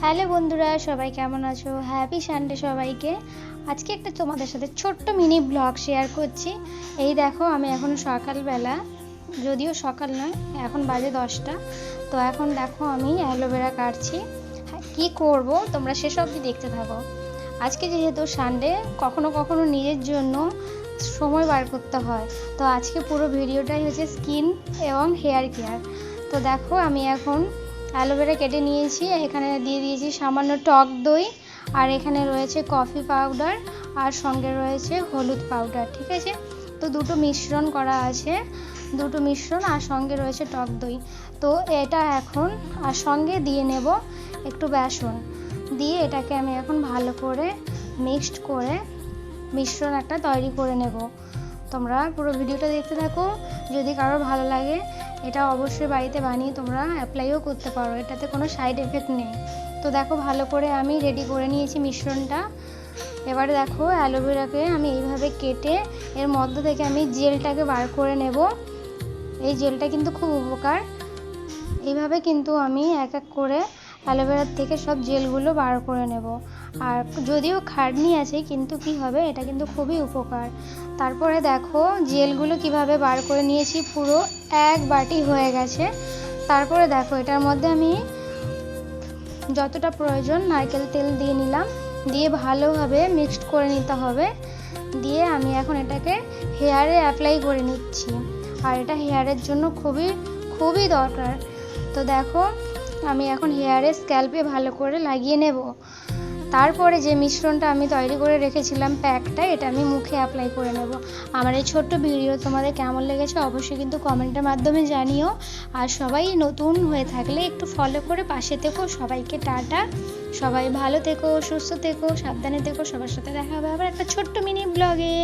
Hello বন্ধুরা, সবাই কেমন আছো? হ্যাপি সানডে সবাইকে। আজকে একটা তোমাদের সাথে ছোট্ট মিনি ব্লগ শেয়ার করছি। এই দেখো, আমি এখন সকালবেলা, যদিও সকাল নয়, এখন বাজে 10টা। তো এখন দেখো আমি অ্যালোভেরা কাটছি। কি করব তোমরা সেসব দেখতে থাকো। আজকে যেহেতু সানডে, কখনো কখনো নিজের জন্য সময় বার করতে হয়। তো আজকে পুরো ভিডিওটাই হচ্ছে স্কিন এবং হেয়ার কেয়ার। তো দেখো আমি এখন অ্যালোভেরা কেটে নিয়েছি, এখানে দিয়ে দিয়েছি সামান্য টক দই, আর এখানে রয়েছে কফি পাউডার, আর সঙ্গে রয়েছে হলুদ পাউডার। ঠিক আছে, তো দুটো মিশ্রণ করা আছে, দুটো মিশ্রণ, আর সঙ্গে রয়েছে টক দই। তো এটা এখন আর সঙ্গে দিয়ে নেব একটু বেসন দিয়ে, এটাকে আমি এখন ভালো করে মিক্সড করে মিশ্রণ একটা তৈরি করে নেব। তোমরা পুরো ভিডিওটা দেখতে থাকো। যদি কারো ভালো লাগে, এটা অবশ্যই বাড়িতে বানিয়ে তোমরা অ্যাপ্লাইও করতে পারো, এটাতে কোনো সাইড এফেক্ট নেই। তো দেখো ভালো করে আমি রেডি করে নিয়েছি মিশ্রণটা। এবারে দেখো অ্যালোভেরাকে আমি এইভাবে কেটে এর মধ্য থেকে আমি জেলটাকে বার করে নেব। এই জেলটা কিন্তু খুব উপকার। এইভাবে কিন্তু আমি এক এক করে অ্যালোভেরার থেকে সব জেলগুলো বার করে নেব। আর যদিও খাটনি আছে, কিন্তু কি হবে, এটা কিন্তু খুবই উপকার। তারপরে দেখো জেলগুলো কিভাবে বার করে নিয়েছি, পুরো এক বাটি হয়ে গেছে। তারপরে দেখো এটার মধ্যে আমি যতটা প্রয়োজন নারকেল তেল দিয়ে নিলাম, দিয়ে ভালোভাবে মিক্সড করে নিতে হবে। দিয়ে আমি এখন এটাকে হেয়ারে অ্যাপ্লাই করে নিচ্ছি, আর এটা হেয়ারের জন্য খুবই খুবই দরকার। তো দেখো আমি এখন হেয়ারে স্ক্যাল্পে ভালো করে লাগিয়ে নেব। তারপরে যে মিশ্রণটা আমি তৈরি করে রেখেছিলাম প্যাকটা, এটা আমি মুখে অ্যাপ্লাই করে নেব। আমার এই ছোট্ট ভিডিও তোমাদের কেমন লেগেছে অবশ্যই কিন্তু কমেন্টের মাধ্যমে জানিও। আর সবাই নতুন হয়ে থাকলে একটু ফলো করে পাশে থেকো। সবাইকে টাটা, সবাই ভালো থেকো, সুস্থ থেকো, সাবধানে থেকো। সবার সাথে দেখা হবে আবার একটা ছোট্ট মিনি ব্লগে।